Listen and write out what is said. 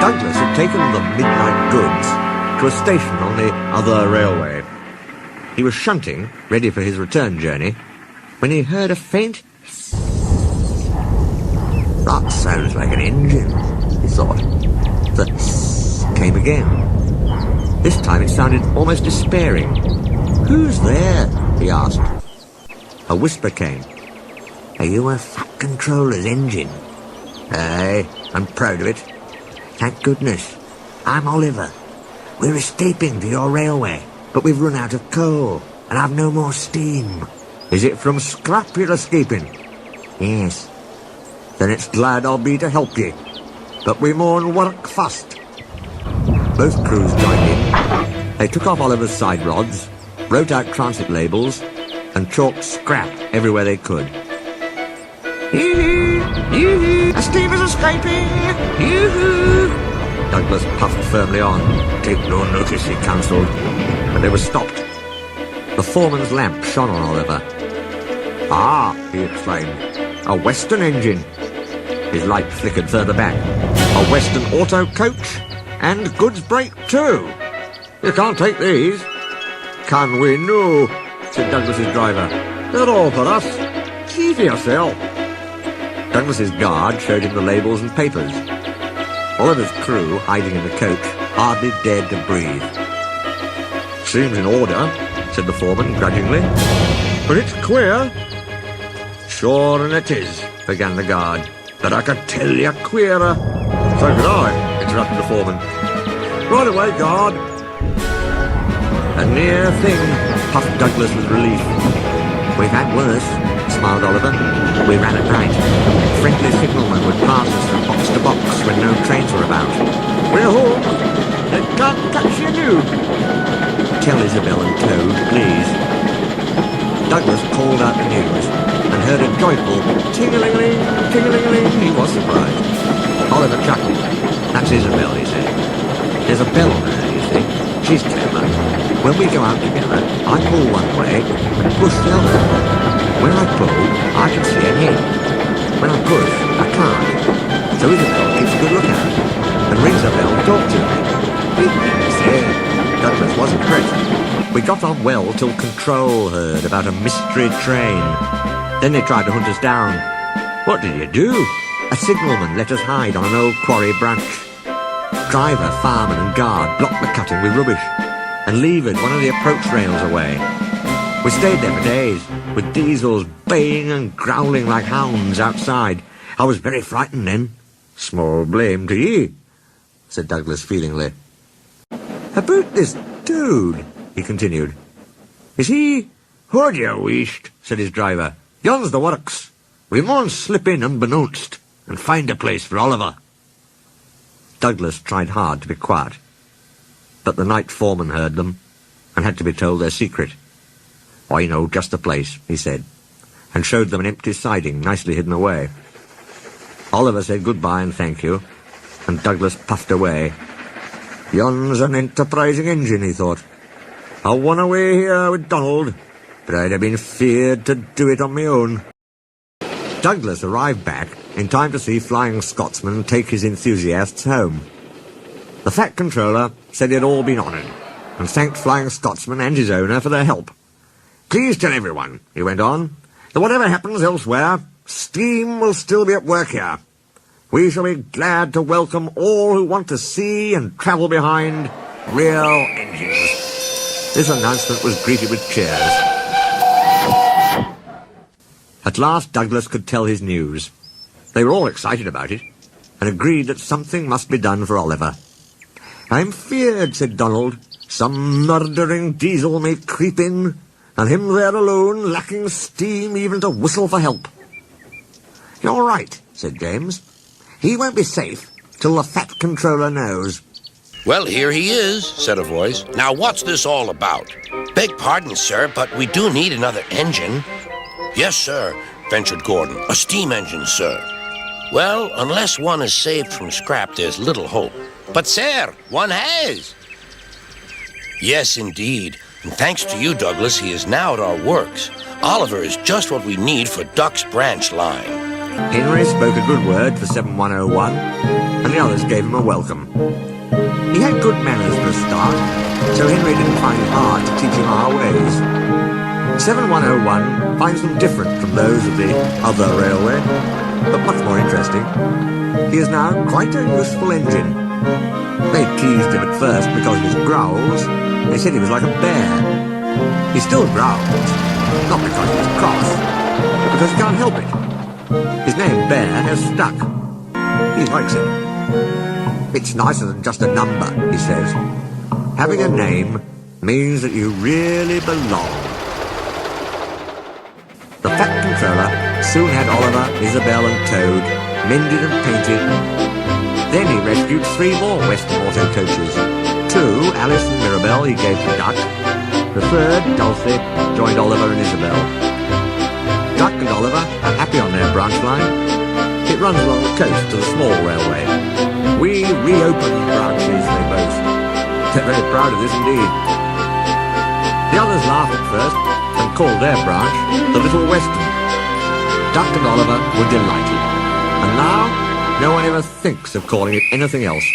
Douglas had taken the midnight goods to a station on the other railway. He was shunting, ready for his return journey, when he heard a faint hiss. That sounds like an engine, he thought. The hiss came again. This time it sounded almost despairing. Who's there? He asked. A whisper came. Are you a Fat Controller's engine? Aye, I'm proud of it. Thank goodness. I'm Oliver. We're escaping to your railway, but we've run out of coal and have no more steam. Is it from scrap you're escaping? Yes. Then it's glad I'll be to help ye. But we maun work fast. Both crews joined in. They took off Oliver's side rods, wrote out transit labels, and chalked scrap everywhere they could. Hee-hee! Hee-hee! The steam is escaping! Hee-hee! Douglas puffed firmly on. Take no notice, he counselled, but they were stopped. The foreman's lamp shone on Oliver. Ah, he exclaimed, a Western engine. His light flickered further back. A Western auto coach and goods brake too. You can't take these. Can we no, said Douglas's driver. They're all for us. See for yourself. Douglas's guard showed him the labels and papers. Oliver's crew, hiding in the coach, hardly dared to breathe. Seems in order, said the foreman grudgingly. But it's queer. Sure and it is, began the guard. But I could tell you queerer. So could I, interrupted the foreman. Right away, guard. A near thing, puffed Douglas with relief. We've had worse, smiled Oliver. We ran at night. Friendly signalmen would pass us from box to box when no trains were about. We're home. They can't catch you new. Tell Isabel and Toad, please. Douglas called out the news and heard a joyful ting-a-ling-a-ling, ting-a-ling-a-ling. He was surprised. Oliver chuckled. That's Isabel, he said. There's a bell on her, you see. She's clever. When we go out together, I pull one way and push the other. When I pull, I can see ahead. When I push, I can't. So Isabel keeps a good lookout and rings a bell to talk to me. Douglas was impressed. We got on well till Control heard about a mystery train. Then they tried to hunt us down. What did you do? A signalman let us hide on an old quarry branch. Driver, fireman and guard blocked the cutting with rubbish and levered one of the approach rails away. We stayed there for days, with diesels baying and growling like hounds outside. I was very frightened then. Small blame to ye, said Douglas feelingly. About this dude, he continued. Is he? Who'd you wished, said his driver. Yon's the works. We maun slip in unbeknownst and find a place for Oliver. Douglas tried hard to be quiet, but the night foreman heard them and had to be told their secret. I know just the place, he said, and showed them an empty siding nicely hidden away. Oliver said goodbye and thank you, and Douglas puffed away. Yon's an enterprising engine, he thought. I won away here with Donald, but I'd have been feared to do it on my own. Douglas arrived back in time to see Flying Scotsman take his enthusiasts home. The Fat Controller said they'd all been honoured, and thanked Flying Scotsman and his owner for their help. Please tell everyone, he went on, that whatever happens elsewhere, steam will still be at work here. We shall be glad to welcome all who want to see and travel behind real engines. This announcement was greeted with cheers. At last Douglas could tell his news. They were all excited about it, and agreed that something must be done for Oliver. I'm feared, said Donald, some murdering diesel may creep in, and him there alone, lacking steam even to whistle for help. You're right, said James. He won't be safe till the Fat Controller knows. Well, here he is, said a voice. Now, what's this all about? Beg pardon, sir, but we do need another engine. Yes, sir, ventured Gordon. A steam engine, sir. Well, unless one is saved from scrap, there's little hope. But, sir, one has. Yes, indeed. And thanks to you, Douglas, he is now at our works. Oliver is just what we need for Duck's branch line. Henry spoke a good word for 7101. and the others gave him a welcome. He had good manners for a start, so Henry didn't find it hard to teach him our ways. 7101 finds them different from those of the other railway, but much more interesting. He is now quite a useful engine. They teased him at first because of his growls. They said he was like a bear. He still growls, not because he's cross, but because he can't help it. His name, Bear, has stuck. He likes it. It's nicer than just a number, he says. Having a name means that you really belong. The Fat Controller soon had Oliver, Isabel and Toad mended and painted. Then he rescued 3 more Western Auto coaches. 2, Alice and Mirabelle, he gave to Duck. The 3rd, Dulcie, joined Oliver and Isabel. Duck and Oliver are happy on their branch line. It runs along the coast to the small railway. We reopened branches, they boast. They're very proud of this indeed. The others laughed at first and called their branch the Little Western. Duck and Oliver were delighted. And now, no one ever thinks of calling it anything else.